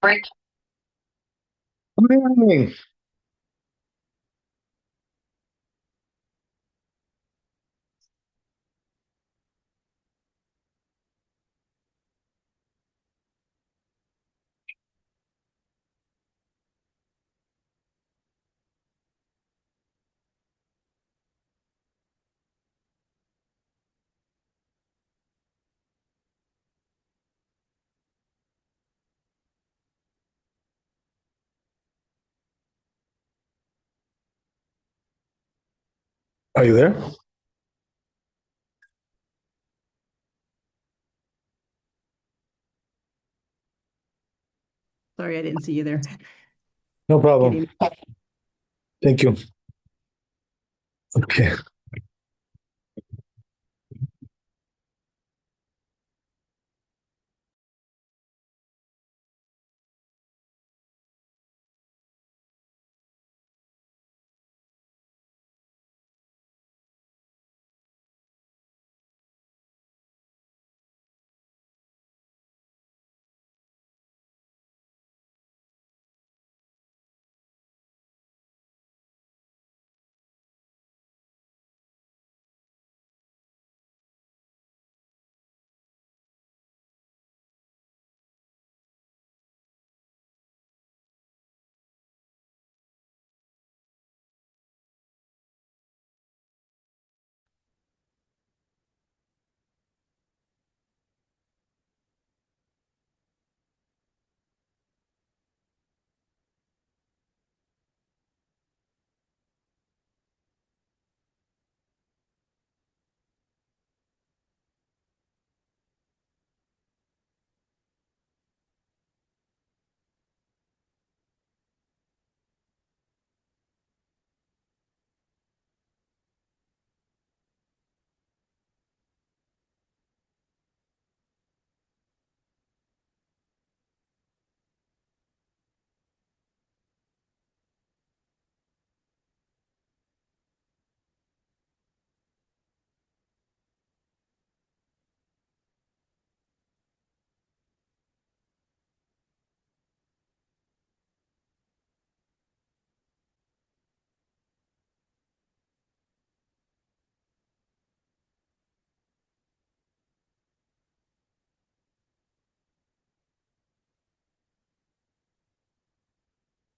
Good morning. Are you there? Sorry, I didn't see you there. No problem. Getting Thank you. Okay.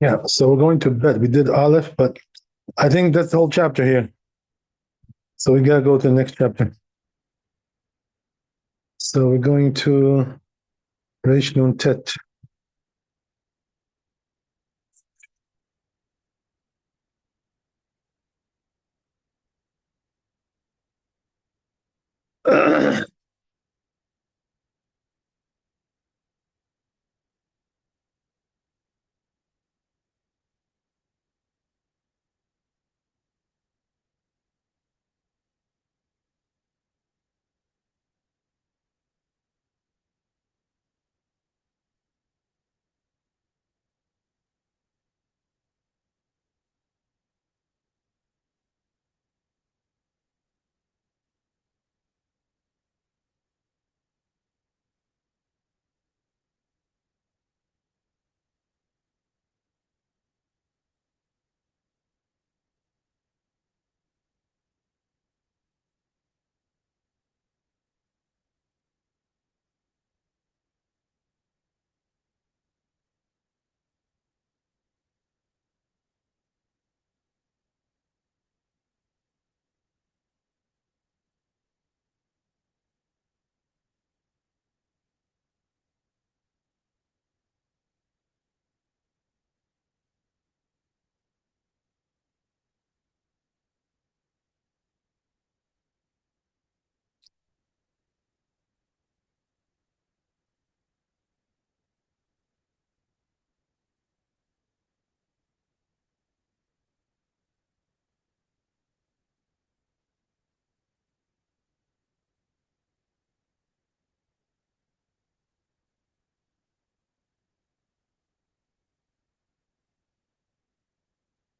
Yeah, so we're going to bed. We did Aleph, but I think that's the whole chapter here. So we gotta go to the next chapter. So we're going to Reish Nun Tet.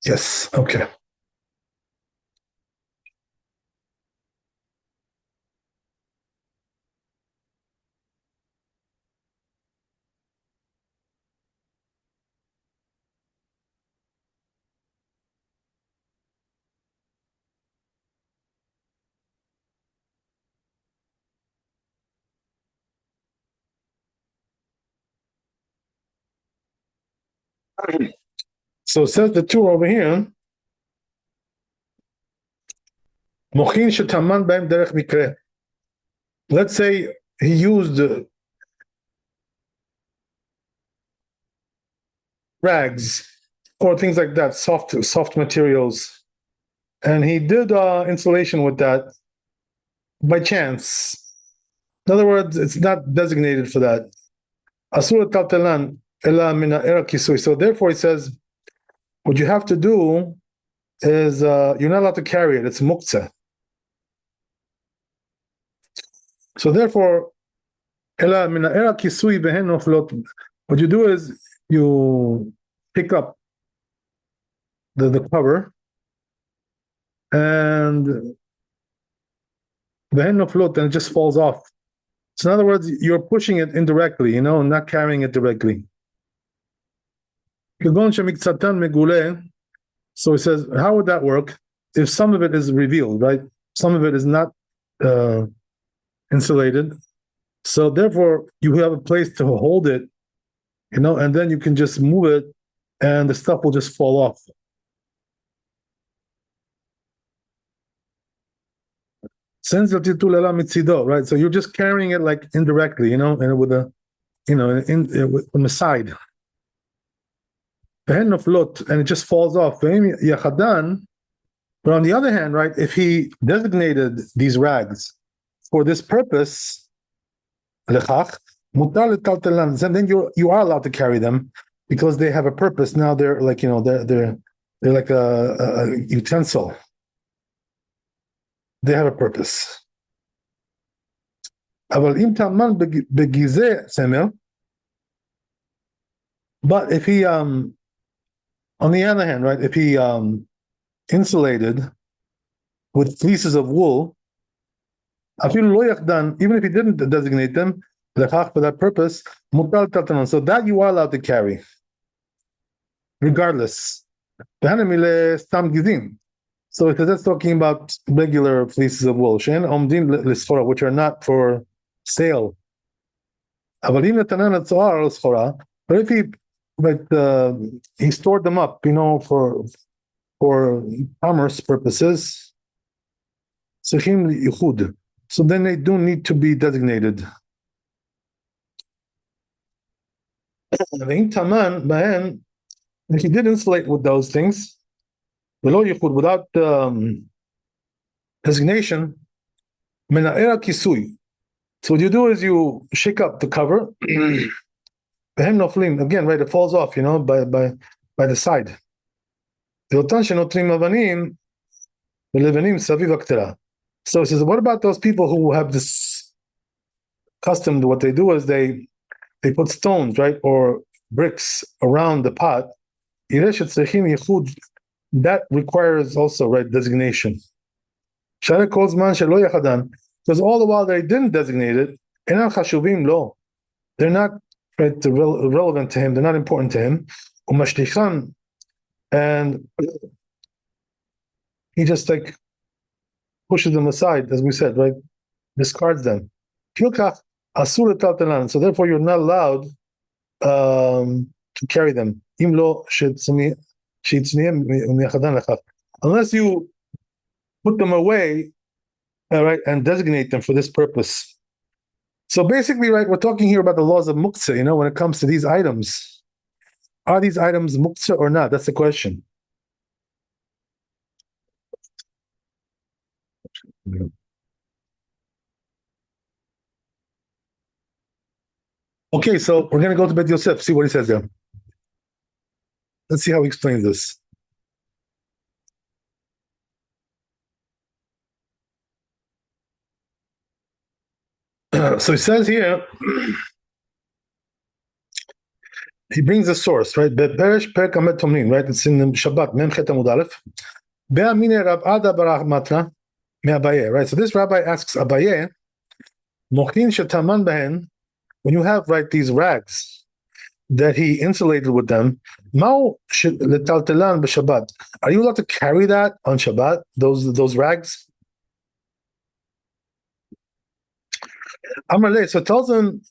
Yes, okay. So it says the two over here. Mochin shetaman b'hem derech mikre. Let's say he used rags or things like that, soft materials, and he did insulation with that by chance. In other words, it's not designated for that. Asur taltelan ela mina era kisui. So therefore, he says, what you have to do is you're not allowed to carry it. It's muktzah. So therefore, ela mina era kisui behen noflot. What you do is you pick up the cover and behen noflot, and it just falls off. So in other words, you're pushing it indirectly, not carrying it directly. So he says, how would that work if some of it is revealed, right? Some of it is not insulated. So therefore, you have a place to hold it, and then you can just move it and the stuff will just fall off. Right? So you're just carrying it like indirectly, and with a, on the side. And it just falls off. But on the other hand, right, if he designated these rags for this purpose, then you are allowed to carry them because they have a purpose. Now they're like, they're like a utensil. They have a purpose. But if he, on the other hand, right, if he insulated with fleeces of wool, even if he didn't designate them for that purpose, so that you are allowed to carry, regardless. So that's talking about regular fleeces of wool, which are not for sale. But if he stored them up, for commerce purposes, so then they do need to be designated. If he did insulate with those things, without designation, so what you do is you shake up the cover. Again, right, it falls off, by the side. So he says, what about those people who have this custom? What they do is they put stones, right, or bricks around the pot. That requires also, right, designation. Because all the while they didn't designate it, they're not, right, relevant to him, they're not important to him. And he just like pushes them aside, as we said, right? Discards them. So therefore you're not allowed to carry them. Unless you put them away, right, and designate them for this purpose. So basically, right, we're talking here about the laws of muktzah, when it comes to these items. Are these items muktzah or not? That's the question. Okay, so we're going to go to Bet Yosef, see what he says there. Let's see how he explains this. So he says here, he brings a source, right? Right? It's in Shabbat, Mem Chet Amud Aleph. Right? So this rabbi asks Abaye, when you have, right, these rags that he insulated with them, are you allowed to carry that on Shabbat, those rags? So it tells him,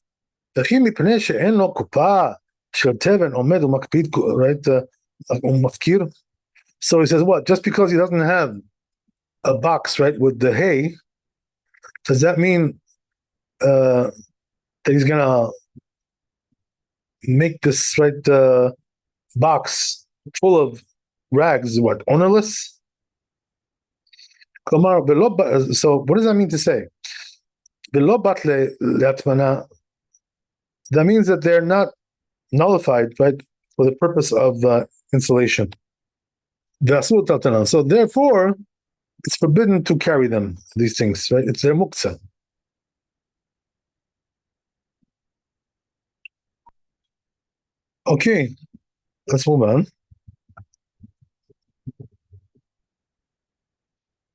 right? So he says, what? Just because he doesn't have a box, right, with the hay, does that mean that he's gonna make this box full of rags? What, ownerless? So what does that mean to say? That means that they're not nullified, right, for the purpose of insulation. So therefore, it's forbidden to carry them, these things, right? It's their muktzah. Okay, let's move on.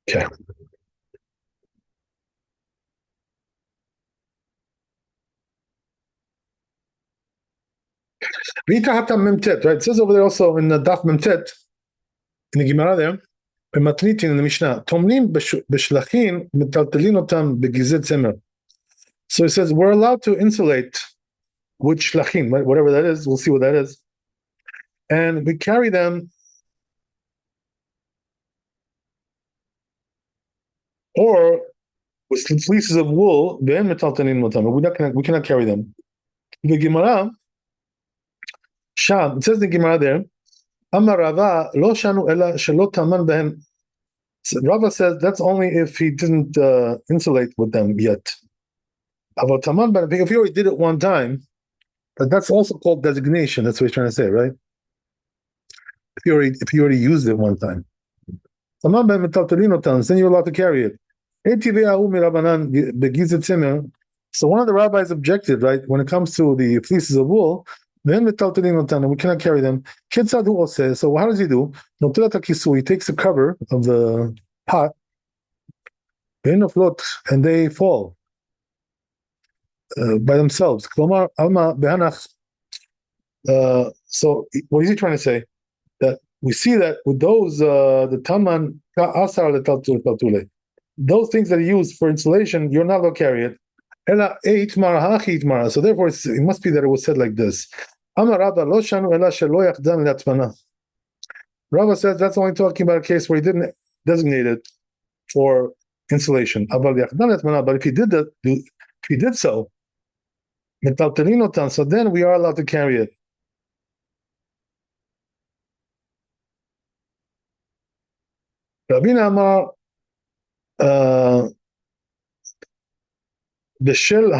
Okay. Right? It says over there also in the Daf Memtet, in the Gemara there, in the Mishnah, Tomlim b'shlachin metaltelin otam begizet zemer. So it says we're allowed to insulate with shlachin, right? Whatever that is, we'll see what that is. And we carry them, or with fleeces of wool, we cannot carry them. The Gemara, Sham, it says in the Gemara there, Amar Rava, lo shanu ela shelo taman behem. Rava says that's only if he didn't insulate with them yet. About taman behem, if he already did it one time, but that's also called designation. That's what he's trying to say, right? If you already used it one time. Taman behem metaltelin otam, then you're allowed to carry it. So one of the rabbis objected, right, when it comes to the fleeces of wool, we cannot carry them. So how does he do? He takes the cover of the pot, and they fall by themselves. So what is he trying to say? That we see that with those, the taman, those things that he used for insulation, you're not going to carry it. So therefore, it must be that it was said like this. Rava says that's only talking about a case where he didn't designate it for insulation. But if he did that, if he did so, so then we are allowed to carry it. Rabbi Amar בשל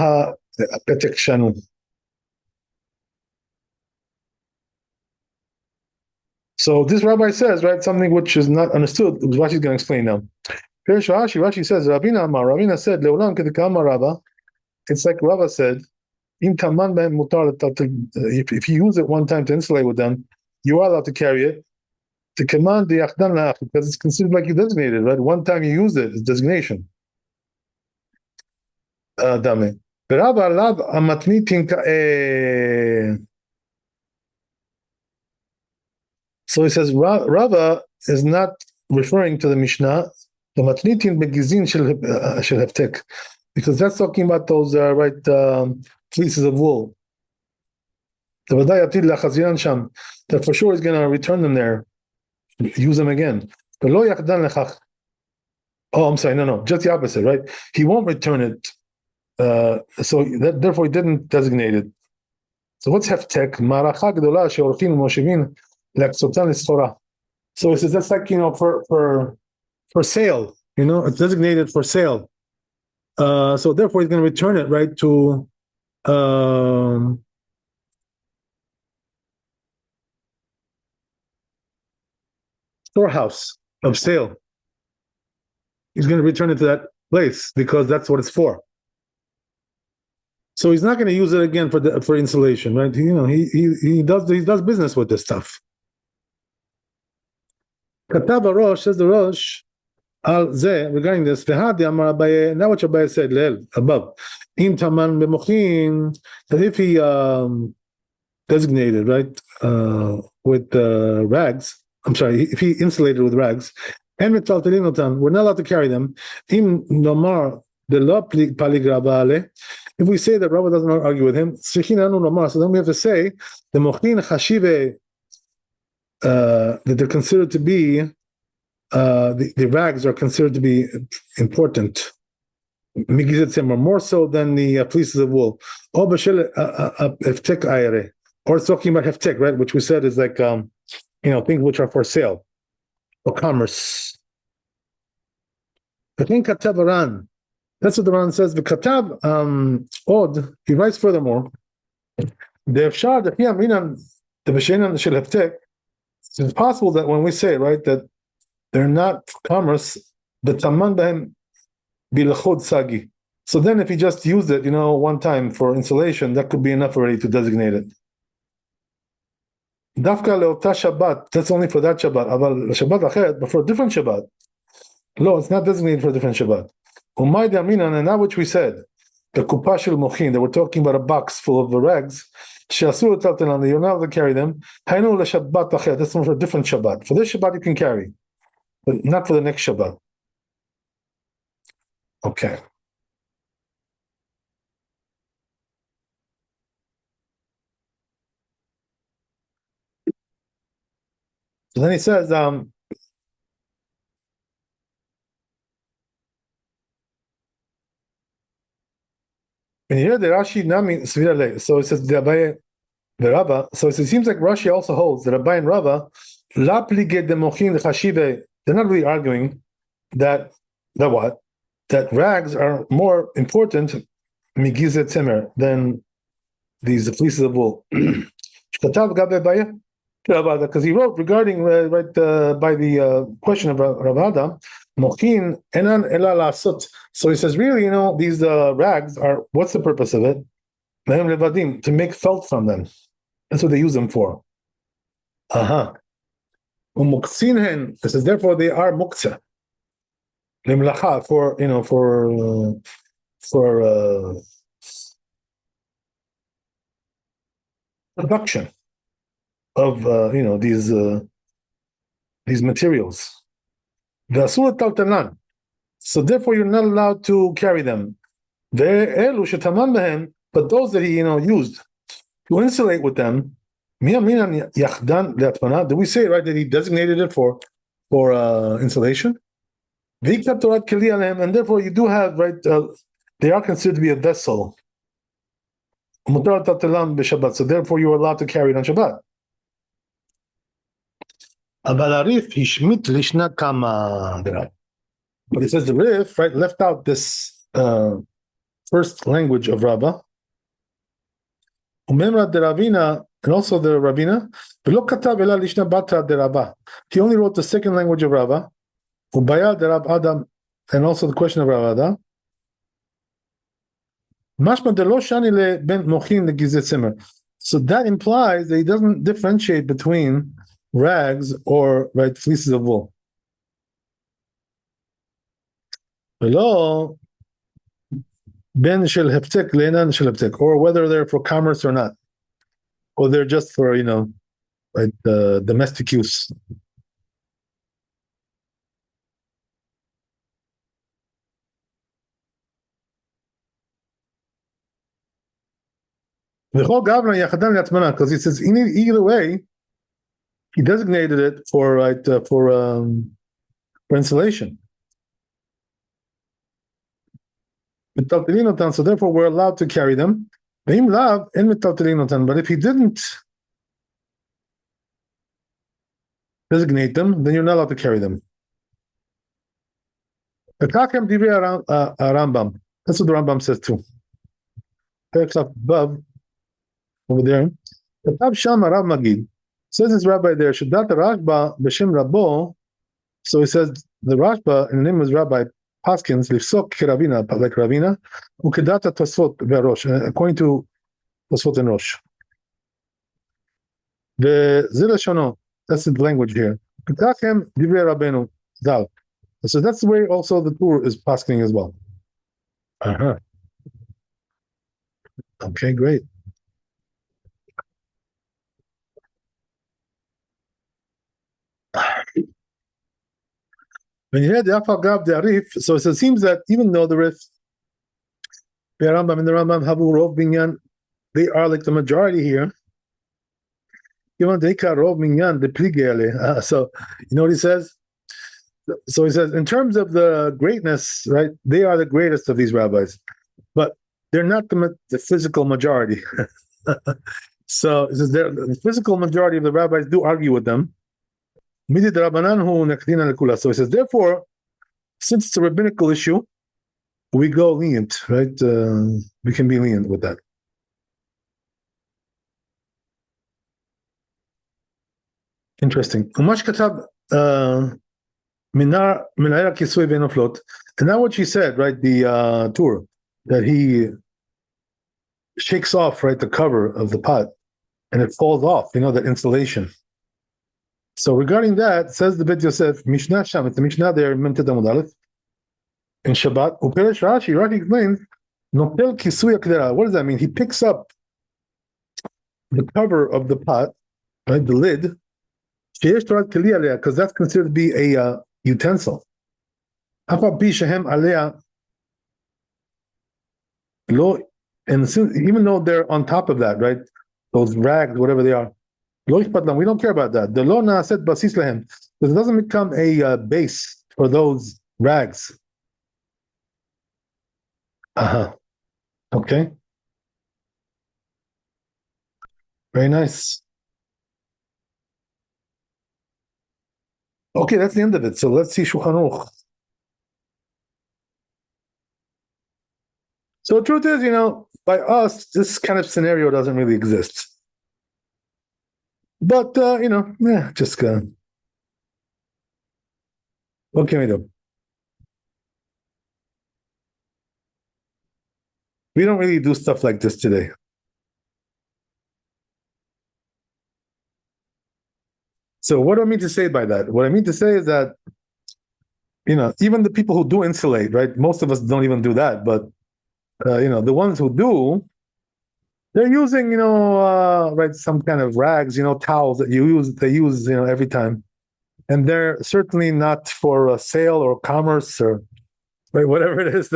הפתק שנו. So this rabbi says, right, something which is not understood, which Rashi's going to explain now. Rashi says, Ravina said, Leolam kedekama Rava, it's like Rava said, if you use it one time to insulate with them, you are allowed to carry it. The command the Yachdan because it's considered like you designated, right? One time you use it, it's designation. Dame. So he says Rava is not referring to the Mishnah, the matnitin begizin shel heftek, because that's talking about those fleeces of wool. That for sure is going to return them there, use them again. Oh, I'm sorry, no, just the opposite, right? He won't return it. So therefore he didn't designate it. So what's heftek? Maracha gedola sheorchin moshavin leksotan listora. So he says that's like for sale. It's designated for sale. So therefore he's going to return it right to storehouse of sale. He's going to return it to that place because that's what it's for. So he's not going to use it again for insulation, right? He does business with this stuff. Katav Rosh says the Rosh al zeh regarding this. V'hadi amar Abaye. Now what Abaye said above. Im taman b'mochin, that if he designated right with rags. I'm sorry, if he insulated with rags, and metaltelin otam, we're not allowed to carry them. Im nomar the lo palig Rabba ale. if we say that Rabbi doesn't argue with him, so then we have to say the mochin chashive that they're considered to be the rags are considered to be important. More so than the fleeces of wool. Or it's talking about heftek, right? Which we said is like things which are for sale or commerce. That's what the Ran says. The Katab Od, he writes furthermore, it's possible that when we say, right, that they're not commerce, the taman behem bilachod sagi. So then if he just used it, one time for insulation, that could be enough already to designate it. Dafka leota Shabbat, that's only for that Shabbat. Shabbat achet, but for a different Shabbat. No, it's not designated for a different Shabbat. Umay de'aminan, and that which we said, the kupashil mochin, that we're talking about a box full of the rags, she'asur taltelan, you're not allowed to carry them. Hainu leShabbat achet, that's for a different Shabbat. For this Shabbat you can carry, but not for the next Shabbat. Okay. So then he says, when you hear the Rashi Nami Svirale, so it says the Abaye the Rava, so it seems like Rashi also holds that Rabbi and Rava, La plige de mochin chashive, they're not really arguing that rags are more important migizet tzemer than these fleeces of wool. Because he wrote regarding by the question of Ravada, mochin enan ela lasut. So he says, really, these rags are. What's the purpose of it? To make felt from them. That's what they use them for. It says, therefore they are muktzah. Limlacha for production of these materials. So therefore you're not allowed to carry them. But those that he used to insulate with them, did we say right that he designated it for insulation? And therefore you do have they are considered to be a vessel. So therefore you are allowed to carry it on Shabbat. But it says the Rif, left out this first language of Rabbah. And also the Ravina. He only wrote the second language of Rabbah. And also the question of Ravada. So that implies that he doesn't differentiate between rags or fleeces of wool. Or whether they're for commerce or not, or they're just for domestic use. Because he says either way, he designated it for insulation. So therefore we're allowed to carry them. But if he didn't designate them, then you're not allowed to carry them. Rambam. That's what the Rambam says too. Above, over there. Says this rabbi there, Shadat Rashba B'Shem Rabo. So he says the Rashba, in the name of Rabbi Paskins, Lifsok Ravina, like Ravina, Ukedata Tosfot Verosh, according to Tosfot and Rosh. The Zilashono, that's the language here. Ketachem Divrei Rabbeinu Zal. So that's the way also the Tur is pasking as well. Okay, great. When you hear the Afal Gab the Arif, so it seems that even though the Rif The Rambam and the Rambam Habu Rov Binyan, they are like the majority here. So, you know what he says? So he says, in terms of the greatness, right, they are the greatest of these rabbis, but they're not the physical majority. So it says the physical majority of the rabbis do argue with them. So he says, therefore, since it's a rabbinical issue, we go lenient, right? We can be lenient with that. Interesting. Umash katab minar kisui benoflot. And now what she said, right? The tour that he shakes off, right, the cover of the pot, and it falls off. You know, that insulation. So regarding that, says the Bet Yosef Mishnah Sham. It's the Mishnah there, Memtet Amud Aleph, in Shabbat. Uperesh Rashi. Rashi explains Nopel kisui akdera. What does that mean? He picks up the cover of the pot, right, the lid, because that's considered to be a utensil. And even though they're on top of that, right, those rags, whatever they are, we don't care about that. The lo naaset basis lehem, because it doesn't become a base for those rags. Okay. Very nice. Okay, that's the end of it. So let's see Shulchan Aruch. So the truth is, you know, by us, this kind of scenario doesn't really exist. But, you know, just what can we do? We don't really do stuff like this today. So what do I mean to say by that? What I mean to say is that, you know, even the people who do insulate, right? Most of us don't even do that, but you know, the ones who do, they're using, you know, right, some kind of rags, you know, towels that they use, you know, every time, and they're certainly not for sale or commerce or right, whatever it is.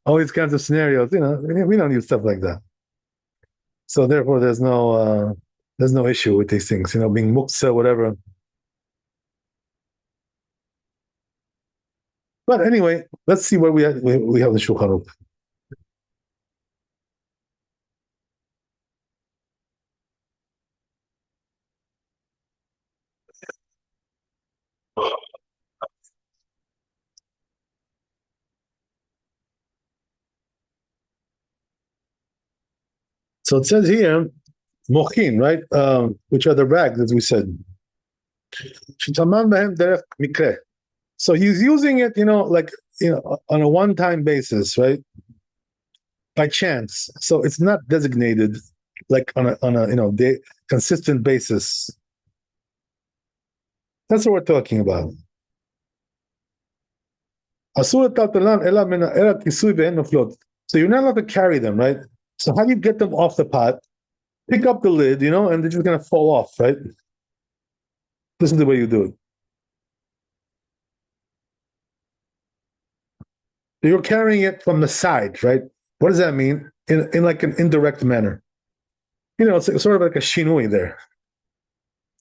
All these kinds of scenarios, you know, we don't use stuff like that. So therefore, there's no issue with these things, you know, being muktzah, whatever. But anyway, let's see where we have the Shulchan Aruch. So it says here, mochin, right? Which are the rags, as we said. So he's using it, you know, like, you know, on a one-time basis, right? By chance. So it's not designated like on a you know, consistent basis. That's what we're talking about. So you're not allowed to carry them, right? So how do you get them off the pot? Pick up the lid, you know, and they're just going to fall off, right? This is the way you do it. You're carrying it from the side, right? What does that mean? In like an indirect manner. You know, it's sort of like a shinui there.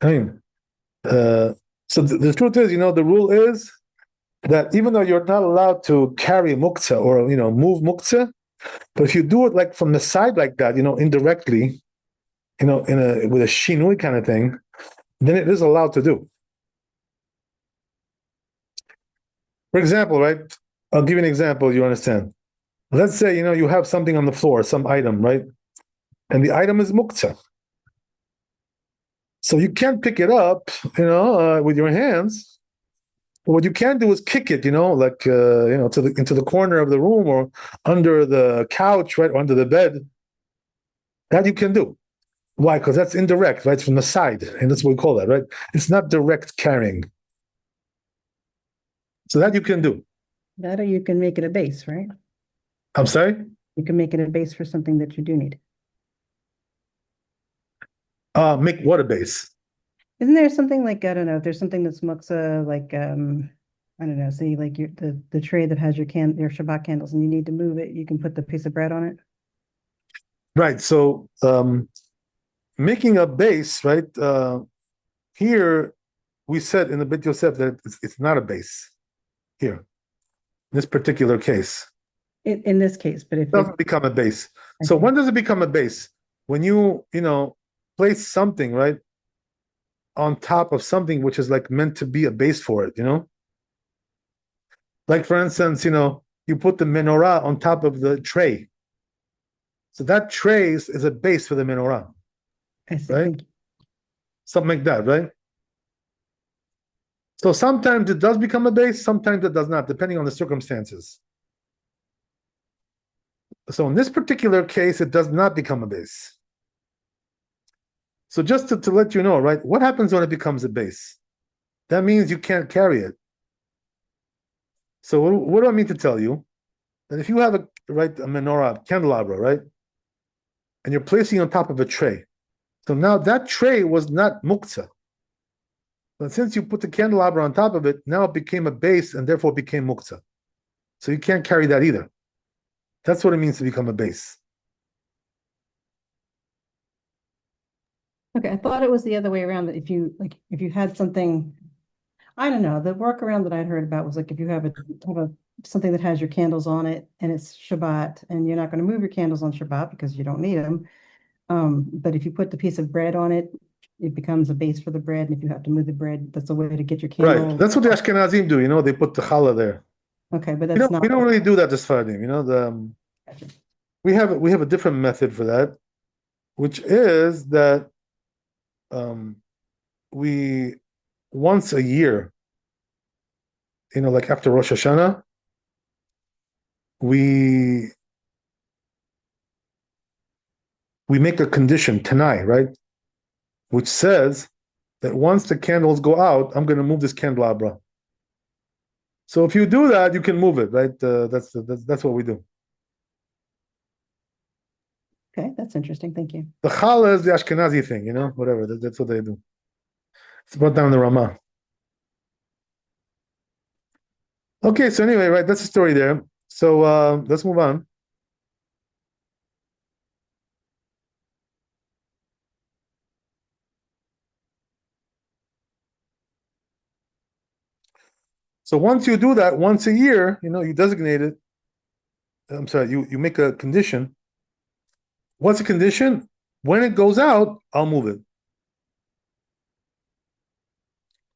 I mean, so the truth is, you know, the rule is that even though you're not allowed to carry muktzah or, you know, move muktzah, but if you do it like from the side like that, you know, indirectly, you know, with a shinui kind of thing, then it is allowed to do. For example, right? I'll give you an example, you understand. Let's say, you know, you have something on the floor, some item, right? And the item is muktzah. So you can't pick it up, you know, with your hands. But what you can do is kick it, you know, like, you know, into the corner of the room or under the couch, right, or under the bed. That you can do. Why? Because that's indirect, right? It's from the side. And that's what we call that, right? It's not direct carrying. So that you can do. That or you can make it a base, right? I'm sorry? You can make it a base for something that you do need. Make what a base? Isn't there something like, I don't know, if there's something that's muktzah, like, I don't know, say like the tray that has your Shabbat candles and you need to move it, you can put the piece of bread on it. Right. So making a base, right? Here we said in the Beit Yosef that it's not a base here, in this particular case. In this case, but if It doesn't become a base. So when does it become a base? When you place something, right, on top of something which is like meant to be a base for it, Like for instance, you put the menorah on top of the tray. So that tray is a base for the menorah, I see, right? thank you. Something like that, right? So sometimes it does become a base, sometimes it does not, depending on the circumstances. So in this particular case, it does not become a base. So just to let you know, right, what happens when it becomes a base? That means you can't carry it. So what do I mean to tell you? That if you have a menorah, candelabra, right, and you're placing it on top of a tray, so now that tray was not muktzah. But since you put the candelabra on top of it, now it became a base and therefore became muktzah. So you can't carry that either. That's what it means to become a base. Okay, I thought it was the other way around, that if you had something, I don't know, the workaround that I'd heard about was like if you have something that has your candles on it and it's Shabbat and you're not going to move your candles on Shabbat because you don't need them. But if you put the piece of bread on it, it becomes a base for the bread. And if you have to move the bread, that's a way to get your candle. Right. That's what the Ashkenazim do. They put the challah there. Okay, but that's not. We don't really do that, the Sfaradim. We have a different method for that, which is that we once a year, like after Rosh Hashanah, we make a condition tonight, right? Which says that once the candles go out, I'm going to move this candelabra. So if you do that, you can move it, right? That's what we do. Okay, that's interesting. Thank you. The challah is the Ashkenazi thing, whatever. That's what they do. It's brought down in the Ramah. Okay, so anyway, right, that's the story there. So let's move on. So once you do that, once a year, you designate it. I'm sorry, you make a condition. What's the condition? When it goes out, I'll move it.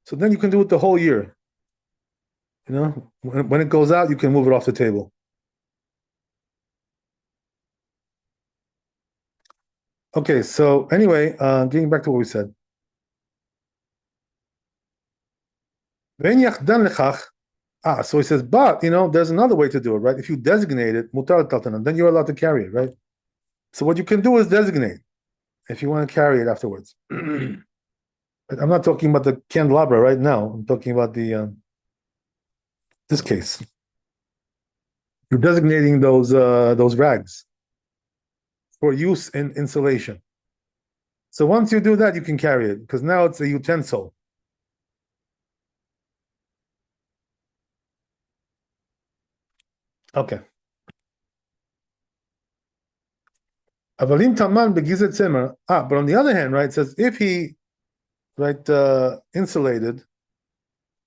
So then you can do it the whole year. When it goes out, you can move it off the table. Okay, so anyway, getting back to what we said. So he says, but there's another way to do it, right? If you designate it, mutar taltanan, then you're allowed to carry it, right? So what you can do is designate if you want to carry it afterwards. I'm not talking about the candelabra right now. I'm talking about this case. You're designating those rags for use in insulation. So once you do that, you can carry it because now it's a utensil. Okay. Avalim taman begizet semer. But on the other hand, right, it says if he insulated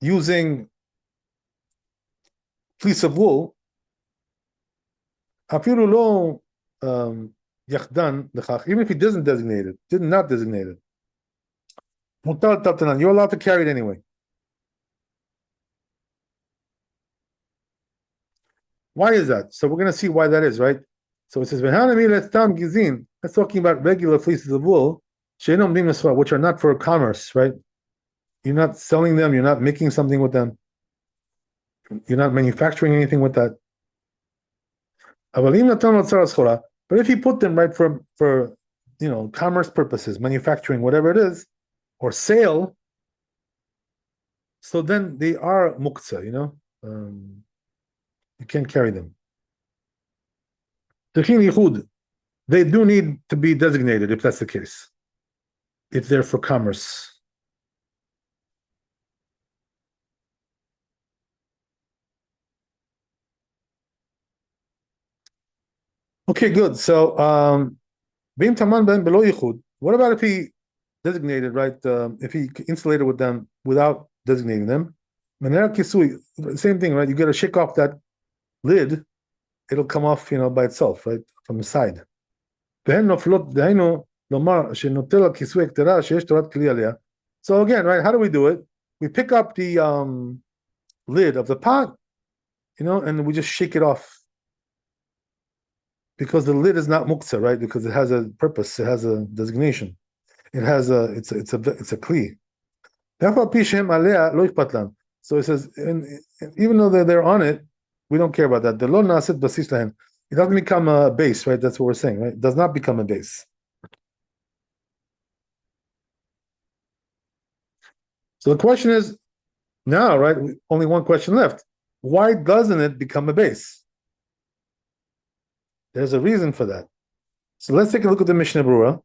using fleece of wool, afiru lo yachdan lechach, even if he doesn't designate it, did not designate it, mutar tatanan, you're allowed to carry it anyway. Why is that? So we're going to see why that is, right? So it says, that's talking about regular fleeces of wool, which are not for commerce, right? You're not selling them, you're not making something with them, you're not manufacturing anything with that. But if you put them right for commerce purposes, manufacturing, whatever it is, or sale, so then they are muktzah, you can't carry them. They do need to be designated if that's the case, if they're for commerce. Okay, good. So, Bim Taman Ben Below Yichud. What about if he designated, right? If he insulated with them without designating them? Manera Kisui, same thing, right? You got to shake off that lid, it'll come off, by itself, right? From the side. So again, right, how do we do it? We pick up the lid of the pot, and we just shake it off. Because the lid is not muktzah, right? Because it has a purpose, it has a designation. It's a kli. So it says, and even though they're on it, we don't care about that. The lo nasit basis lahen. It doesn't become a base, right? That's what we're saying, right? It does not become a base. So the question is now, right? Only one question left. Why doesn't it become a base? There's a reason for that. So let's take a look at the Mishnah Berurah.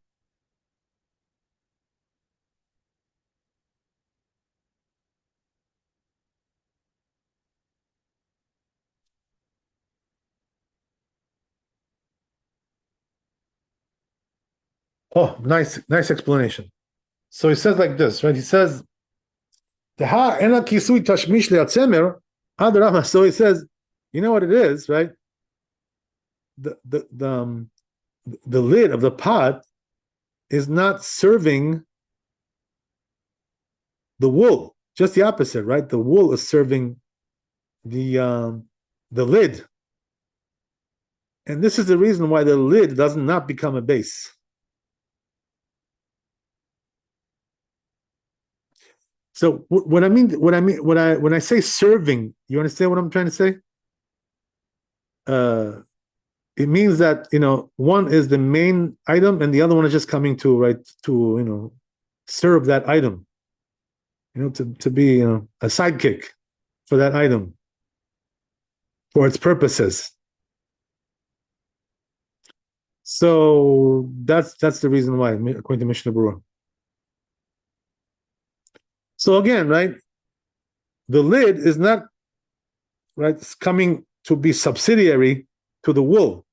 Oh, nice explanation. So he says like this, right? He says, so he says, you know what it is, right? The lid of the pot is not serving the wool. Just the opposite, right? The wool is serving the lid. And this is the reason why the lid does not become a base. So when I say serving, you understand what I'm trying to say? It means that one is the main item and the other one is just coming to serve that item. To be a sidekick for that item for its purposes. So that's the reason why, according to Mishnah Berurah. So again, right, the lid is not right coming to be subsidiary to the wool.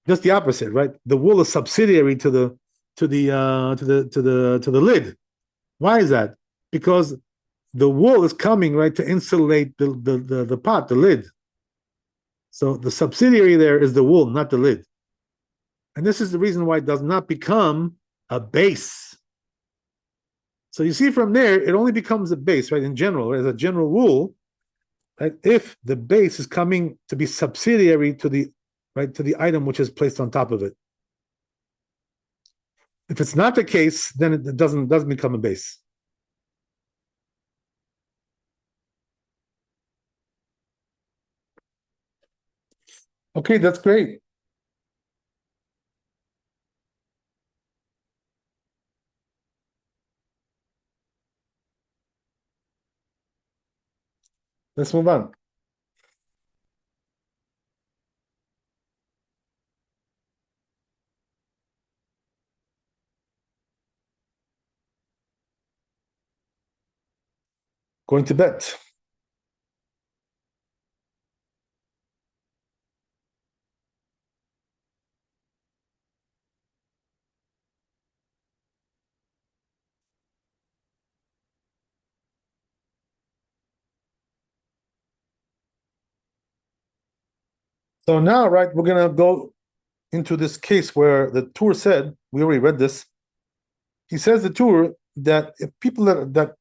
Just the opposite, right? The wool is subsidiary to the lid. Why is that? Because the wool is coming right to insulate the pot, the lid. So the subsidiary there is the wool, not the lid. And this is the reason why it does not become a base. So you see from there, it only becomes a base, right? In general, as a general rule, right? If the base is coming to be subsidiary to the item which is placed on top of it. If it's not the case, then it doesn't become a base. Okay, that's great. Let's move on. Going to bed. So now, right, we're gonna go into this case where the Tur said, we already read this. He says the Tur that if people that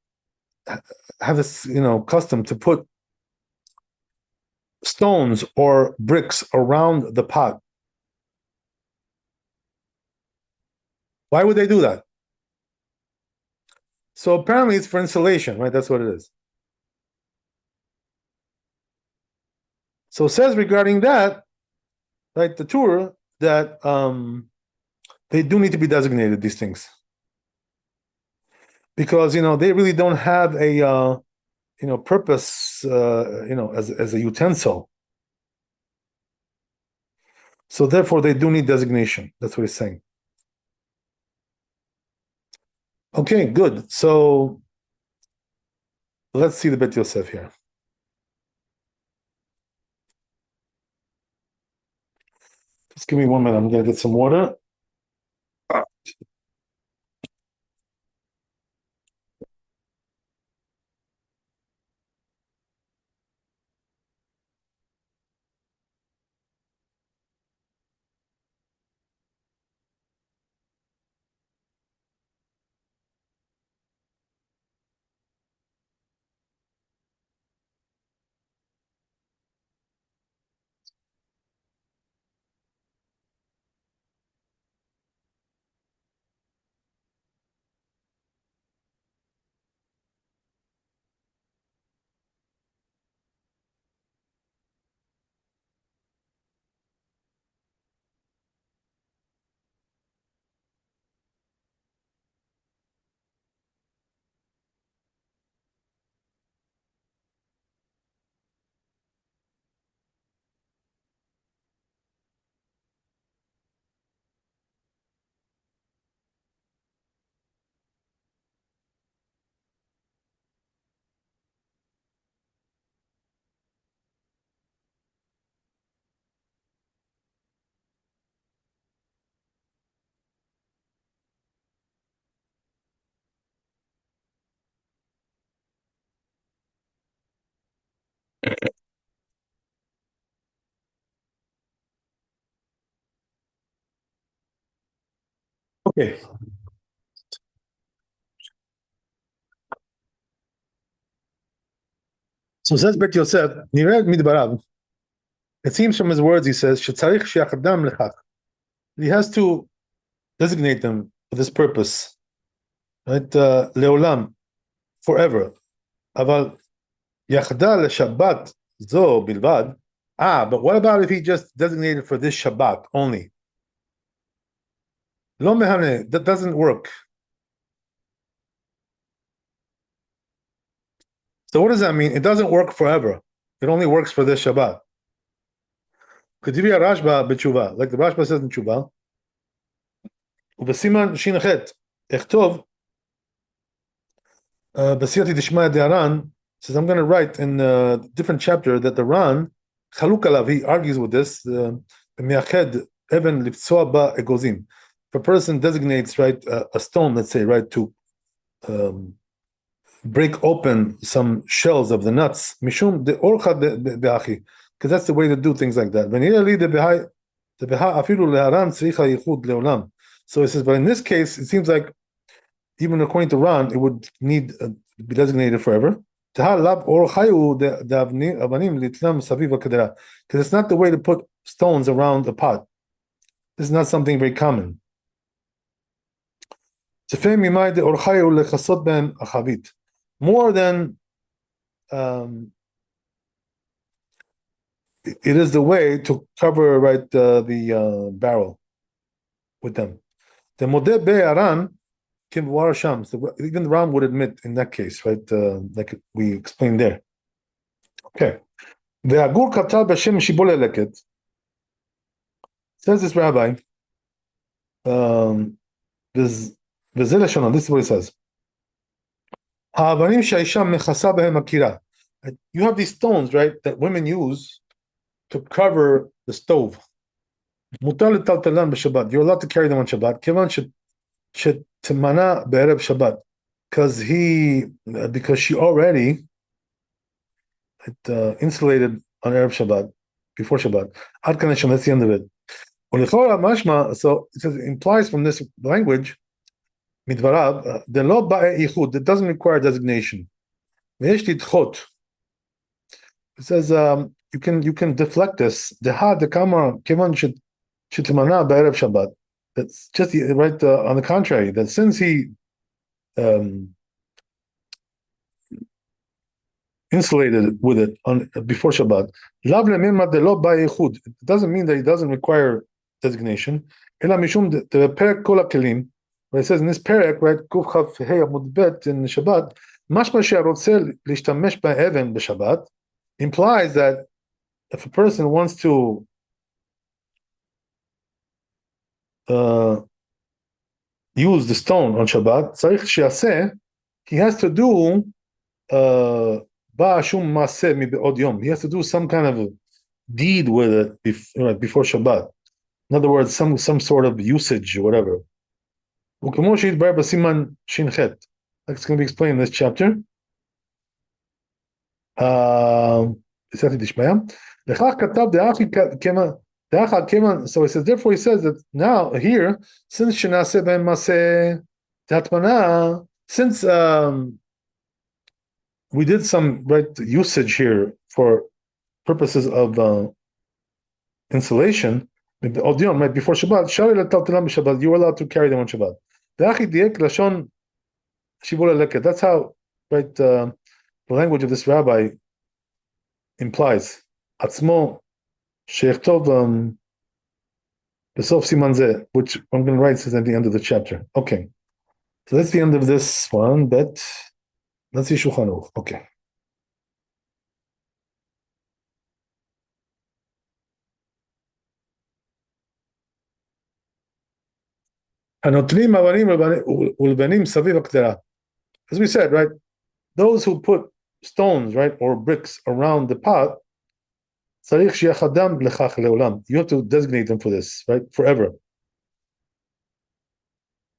have this, custom to put stones or bricks around the pot, why would they do that? So apparently it's for insulation, right? That's what it is. So it says regarding that, right, the Tur that they do need to be designated, these things, because they really don't have a purpose, as a utensil. So therefore, they do need designation. That's what he's saying. Okay, good. So let's see the Bet Yosef here. Just give me 1 minute. I'm gonna get some water. Okay. So says Bet Yosef, Nired Midbarav. It seems from his words, he says, Shetzarich Sheachadam Lechak. He has to designate them for this purpose. Right? Leolam, forever. Aval Yachda LeShabbat Zo Bilvad. But what about if he just designated for this Shabbat only? Lo mehane, that doesn't work. So what does that mean? It doesn't work forever. It only works for this Shabbat. Kedivi Rashba b'tshuva, like the Rashba says in tshuva. ובסימן ש"ח, אכתוב, בסייעתא דשמיא דהר"ן, says I'm going to write in a different chapter that the Ran, חלוק עליו, he argues with this, מייחד אבן לפצוע בה אגוזים. If a person designates, right, a stone, let's say, right, to break open some shells of the nuts, משום דאורחא דאחי, because that's the way to do things like that. ונראה לי דבהה אפילו להר"ן צריכה ייחוד לעולם. So it says, but in this case, it seems like even according to Ran, it would need to be designated forever. Because it's not the way to put stones around a pot. This is not something very common. More than it is the way to cover, right, the barrel with them. The modeh be'aran kim war sham. So even Ram would admit in that case, right? Like we explained there. Okay. The Agur katal b'shem shibol eleket. Says this rabbi. This is what he says. Ha'avanim she'isha mechasa behem akira. You have these stones, right, that women use to cover the stove. Mutar l'taltalan b'Shabbat. You're allowed to carry them on Shabbat. Kivan she'temana be'erev Shabbat, because she already insulated on erev Shabbat before Shabbat. Ad kan Hashem, that's the end of it. U'lechora mashma. So it says, it implies from this language, midvarav, the lo ba'e ichud, it doesn't require designation. Ve'yesh lidchot. It says you can deflect this. Deha dekama kivan she'temana be'erev Shabbat. That's just right on the contrary, that since he insulated with it before Shabbat, it doesn't mean that he doesn't require designation. Where it says in this perek, right, in Shabbat, implies that if a person wants to use the stone on Shabbat, he has to do he has to do some kind of a deed with it before Shabbat. In other words, some sort of usage or whatever. וכמו שהתברר בסימן ש"ח, like it's going to be explained in this chapter. So he says, therefore he says that now here, since since we did some usage here for purposes of insulation, right before Shabbat, you were allowed to carry them on Shabbat. That's how the language of this rabbi implies. Atzmo sheichtov besof siman zeh, which I'm going to write says at the end of the chapter. Okay, so that's the end of this one. But let's see Shulchan Aruch. Okay. הנוטלים אבנים ולבנים סביב הקדרה. As we said, right, those who put stones, right, or bricks around the pot, צריך שיחדם לכך לעולם. You have to designate them for this, right, forever.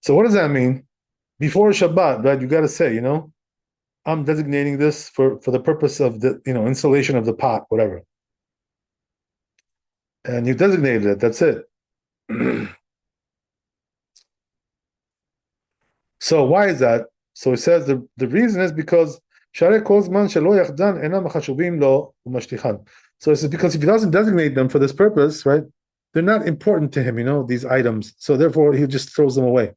So what does that mean? Before Shabbat, right, you got to say, I'm designating this for the purpose of the, installation of the pot, whatever. And you designated it, that's it. So why is that? So it says the reason is because so it's because if he doesn't designate them for this purpose, right, they're not important to him, these items. So therefore he just throws them away.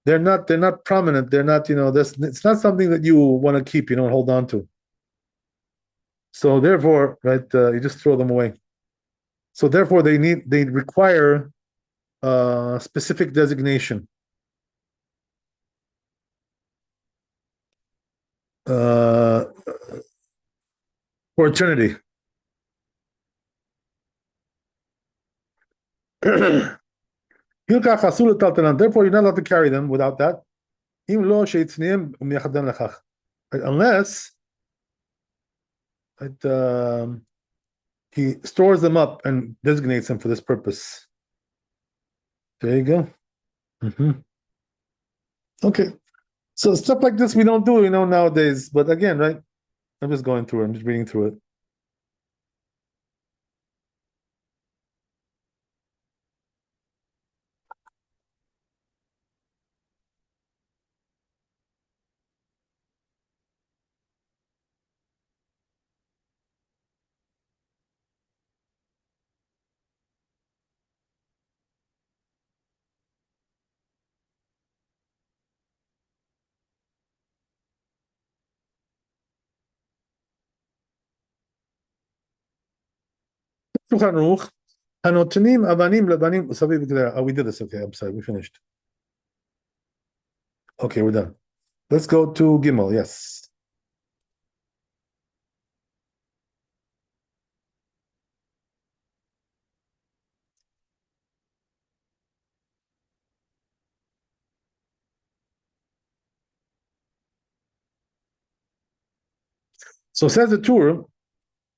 They're not prominent. They're not, it's not something that you want to keep, and hold on to. So therefore, right, you just throw them away. So therefore they require specific designation. For eternity. Therefore, you're not allowed to carry them without that. Unless he stores them up and designates them for this purpose. There you go. Okay. So stuff like this we don't do, nowadays. But again, right? I'm just going through it. I'm just reading through it. Shulchan Aruch, הנותנים אבנים לבנים סביב גדרה. We did this. Okay, I'm sorry. We finished. Okay, we're done. Let's go to Gimel. Yes. So says the Torah,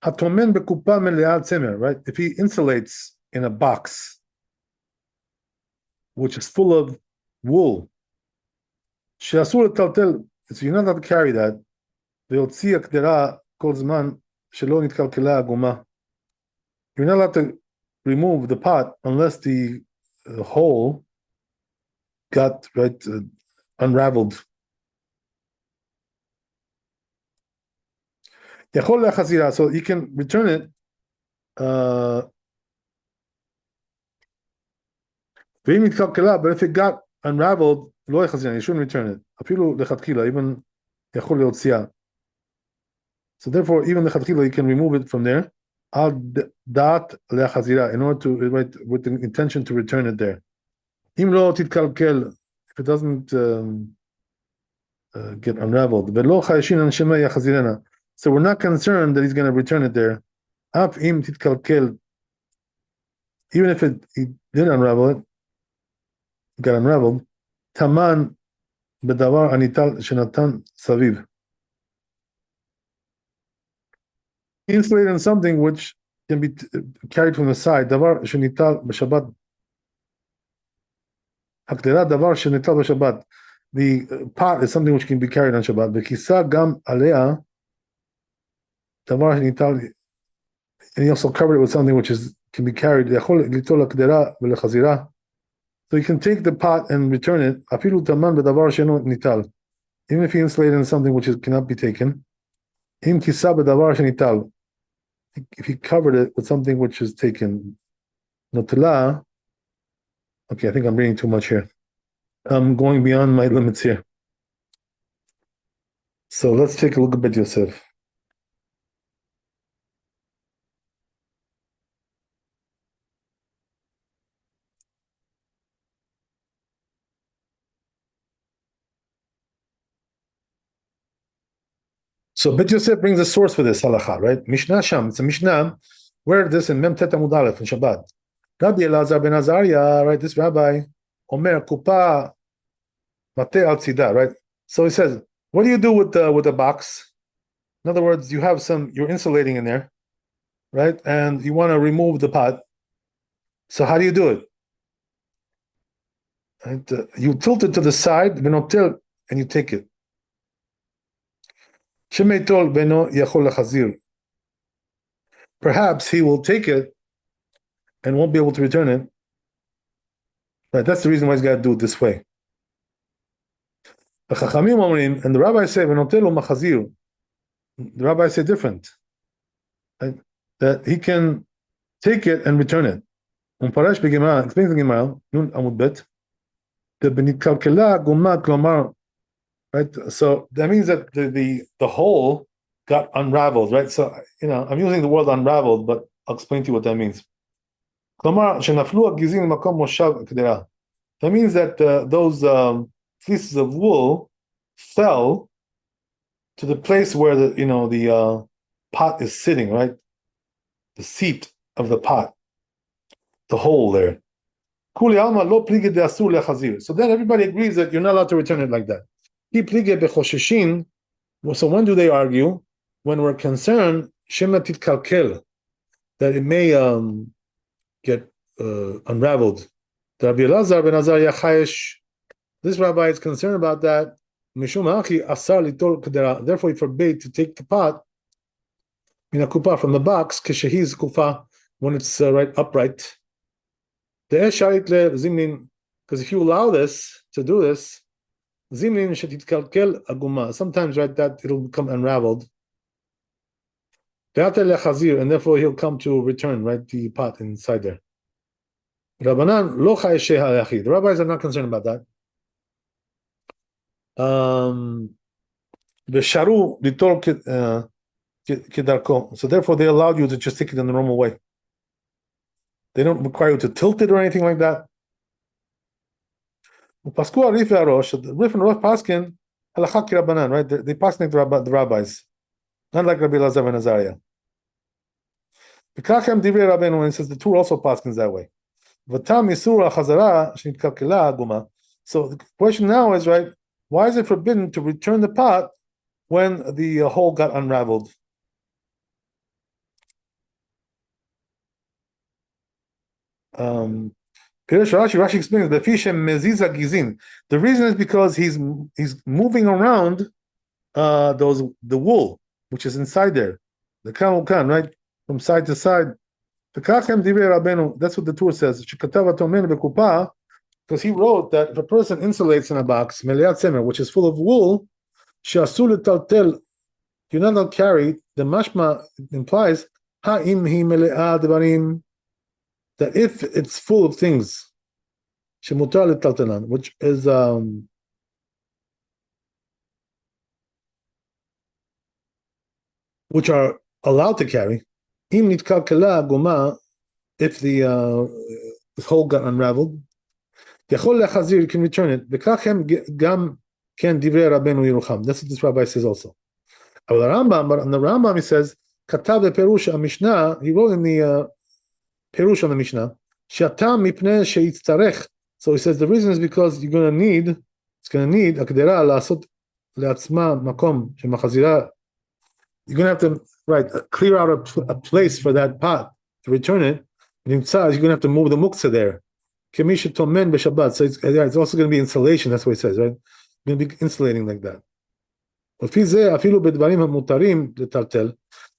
hatomen bekupa mele'al tzemer, right? If he insulates in a box which is full of wool, she'asur letaltel, so you're not allowed to carry that. Ve'otzi akdera kol zman shelo nitkalkela aguma. You're not allowed to remove the pot unless the hole got unraveled. So you can return it. But if it got unraveled, you shouldn't return it. Even so therefore, even lechatchila, you can remove it from there. In order to with the intention to return it there. If it doesn't get unraveled, so we're not concerned that he's going to return it there. Even if he did unravel it, got unraveled. Taman bedavar anital shenatan saviv. Insulated in something which can be carried from the side. Davar shenital b'Shabbat הקדרה דבר שניטל בשבת. The pot is something which can be carried on Shabbat. וכיסה גם עליה דבר שניטל, and he also covered it with something which can be carried. יכול ליטול הקדרה ולחזירה. So you can take the pot and return it. אפילו תמן בדבר שאינו ניטל. Even if he insulated in something which cannot be taken. אם כיסה בדבר שניטל. If he covered it with something which is taken. נוטלה. Okay, I think I'm reading too much here. I'm going beyond my limits here. So let's take a look at Yosef. So Bet Yosef brings a source for this halacha, right? Mishnah Sham. It's a Mishnah. Where this in Mem Tet Amud Aleph in Shabbat. Rabbi Elazar ben Azariah, right? This rabbi, Omer Kupa Mate al Tzida, right? So he says, what do you do with the box? In other words, you're insulating in there, right? And you want to remove the pot. So how do you do it? Right? You tilt it to the side, and you take it. Perhaps he will take it and won't be able to return it. Right, that's the reason why he's got to do it this way. And the rabbis say, the rabbis say different. Right? That he can take it and return it. Explains the Gemara, Nun Amud Bet, right? So that means that the hole got unraveled, right? So I'm using the word unraveled, but I'll explain to you what that means. That means that those fleeces of wool fell to the place where the pot is sitting, right? The seat of the pot, the hole there. So then everybody agrees that you're not allowed to return it like that. So when do they argue? When we're concerned, that it may get unraveled. Rabbi Elazar ben Azariah chayesh. This rabbi is concerned about that. Therefore, he forbade to take the pot from the box when it's right upright. Because if you allow this to do this, sometimes right that it'll become unraveled. And therefore he'll come to return right the pot inside there. The rabbis are not concerned about that. So therefore they allowed you to just take it in the normal way. They don't require you to tilt it or anything like that. The Rif and Rosh Paskin, right? They pass like the rabbis, not like Rabbi Elazar ben Azariah. When it says the two also paskins that way. So the question now is, right, why is it forbidden to return the pot when the hole got unraveled? Rashi explains the fish meziza gizin. The reason is because he's moving around the wool which is inside there, the camel can, right, from side to side. That's what the Torah says. Because he wrote that if a person insulates in a box, which is full of wool, you're not allowed to carry. The mashma implies that if it's full of things, which is which are allowed to carry, if the hole got unraveled, you can return it. That's what this rabbi says also. But on the Rambam he says, Katav Perush Mishnah, he wrote in the Perush on the Mishnah, so he says the reason is because it's going to need akdera לעשות לעצמה מקום שמחזירה. You're going to have to clear out a place for that pot to return it. You're going to have to move the muktzah there. Kemisha tomen b'Shabbat. So it's also going to be insulation. That's what it says, right? Going to be insulating like that.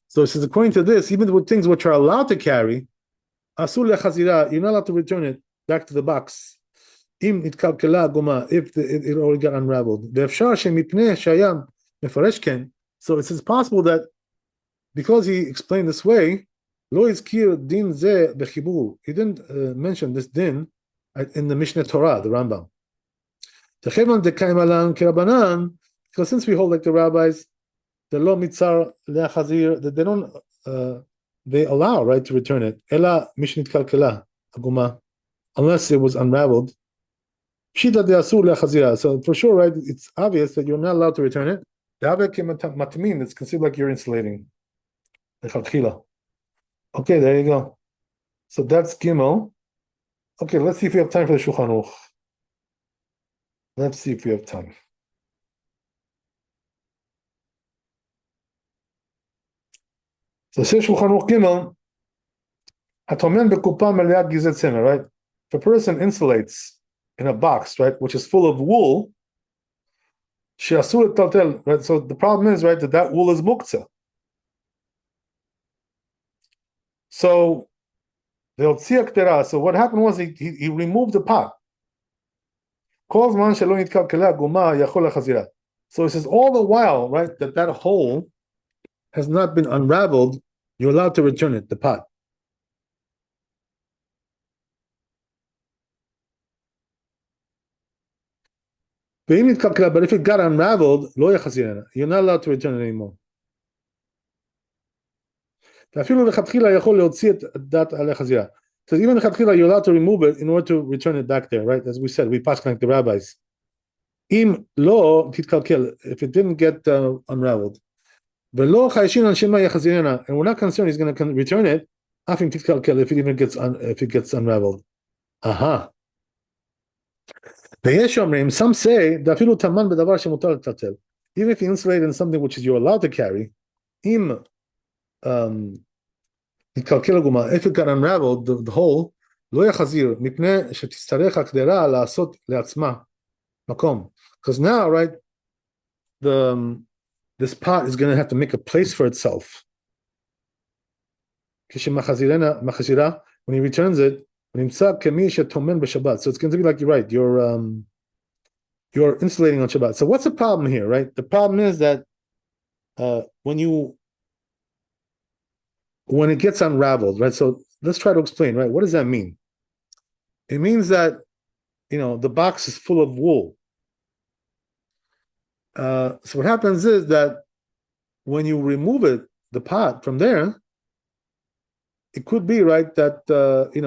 So it says, according to this, even with things which are allowed to carry, you're not allowed to return it back to the box. If it already got unraveled. So it says possible that because he explained this way, he didn't mention this din in the Mishnah Torah, the Rambam. Because since we hold like the rabbis, the lo mitzar le'achazir, that they don't, they allow, right, to return it. Ela mishnit kalkela aguma, unless it was unraveled. Shita de asur le'achazira. So for sure, right, it's obvious that you're not allowed to return it. It's considered like you're insulating. Okay, there you go. So that's Gimel. Okay, let's see if we have time for the Shulchan Aruch. Let's see if we have time. So says Shulchan Aruch Gimel, Hatomen bekupa meliat gizet semer, right? If a person insulates in a box, right, which is full of wool, she'asur taltel, right? So the problem is, right, that wool is muktzah. So so what happened was he removed the pot. So it says all the while, right, that hole has not been unraveled, you're allowed to return it, the pot. But if it got unraveled, you're not allowed to return it anymore. So even you're allowed to remove it in order to return it back there, right? As we said, we pass like the rabbis. If it didn't get unraveled. And we're not concerned he's going to return it if it gets unraveled. Aha. Some say even if you insulate in something which is you're allowed to carry, if it got unraveled, the hole, because now, right, this pot is going to have to make a place for itself. When he returns it, so it's going to be like you're right, you're insulating on Shabbat. So what's the problem here, right? The problem is that when it gets unraveled, right? So let's try to explain, right? What does that mean? It means that, the box is full of wool. So what happens is that when you remove the pot from there, it could be, right, that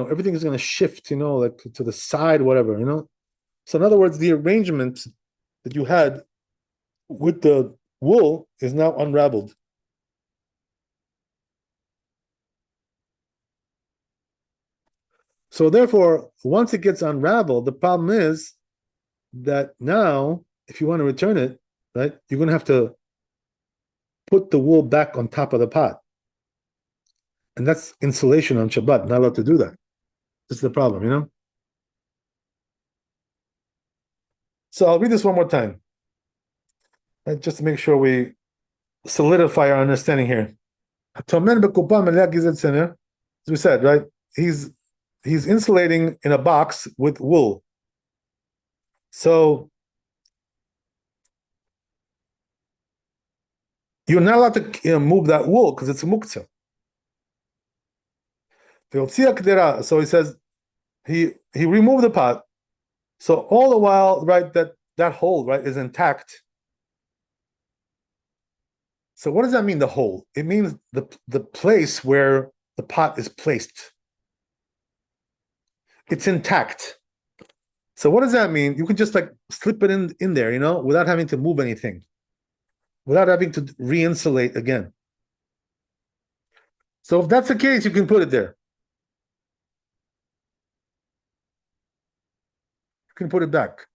everything is going to shift, like to the side, whatever, So in other words, the arrangement that you had with the wool is now unraveled. So therefore, once it gets unraveled, the problem is that now, if you want to return it, right, you're going to have to put the wool back on top of the pot. And that's insulation on Shabbat. Not allowed to do that. This is the problem, So I'll read this one more time, right, just to make sure we solidify our understanding here. As we said, right, he's insulating in a box with wool. So you're not allowed to move that wool because it's a muktzah. So he says he removed the pot. So all the while, right, that hole, right, is intact. So what does that mean, the hole? It means the place where the pot is placed. It's intact. So what does that mean? You can just like slip it in there, without having to move anything, without having to re-insulate again. So if that's the case, you can put it there. You can put it back.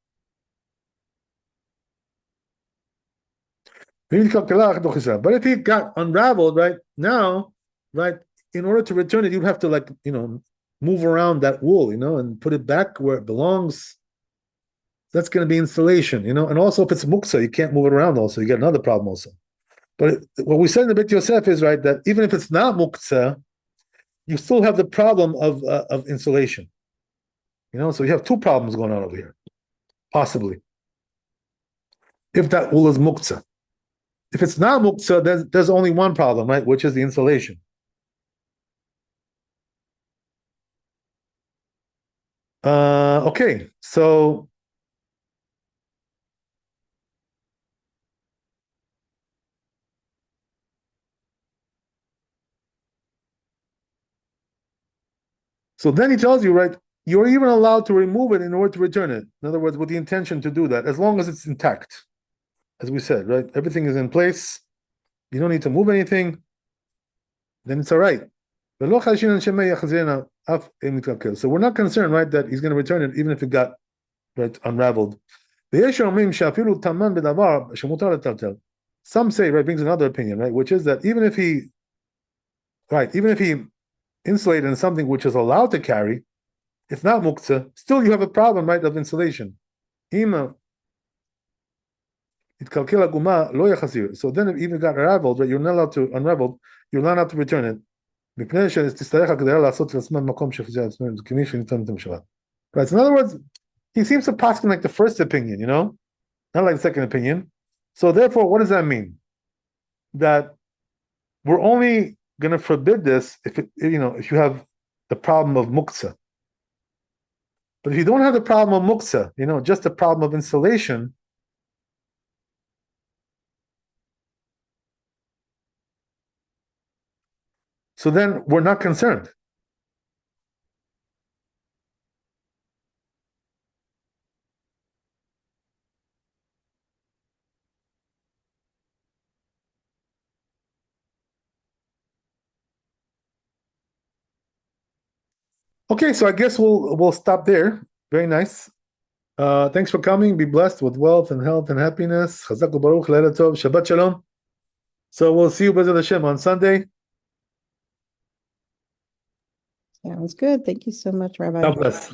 But if it got unraveled, right, now, right, in order to return it, you'd have to move around that wool, and put it back where it belongs. That's going to be installation, and also if it's muksa, you can't move it around. Also, you get another problem also. But what we said in the Beit Yosef is right that even if it's not muksa, you still have the problem of insulation. So you have two problems going on over here, possibly. If that wool is muksa, if it's not muksa, there's only one problem, right? Which is the insulation. Okay, so then he tells you, right, you're even allowed to remove it in order to return it. In other words, with the intention to do that, as long as it's intact. As we said, right? Everything is in place. You don't need to move anything. Then it's all right. So we're not concerned, right, that he's going to return it even if it got unraveled. Some say, right, brings another opinion, right, which is that even if he insulated in something which is allowed to carry, it's not muktzah, still you have a problem, right, of insulation. So then if even got unraveled, right, you're not allowed to unravel, you're not allowed to return it. Right, so in other words, he seems to pass like the first opinion, not like the second opinion. So therefore, what does that mean? That we're only going to forbid this if you have the problem of muktzah. But if you don't have the problem of muktzah, just the problem of insulation, so then we're not concerned. Okay, so I guess we'll stop there. Very nice. Thanks for coming. Be blessed with wealth and health and happiness. Chazak u'baruch, leila tov, Shabbat shalom. So we'll see you, B'ezrat Hashem, on Sunday. Sounds good. Thank you so much, Rabbi. God bless.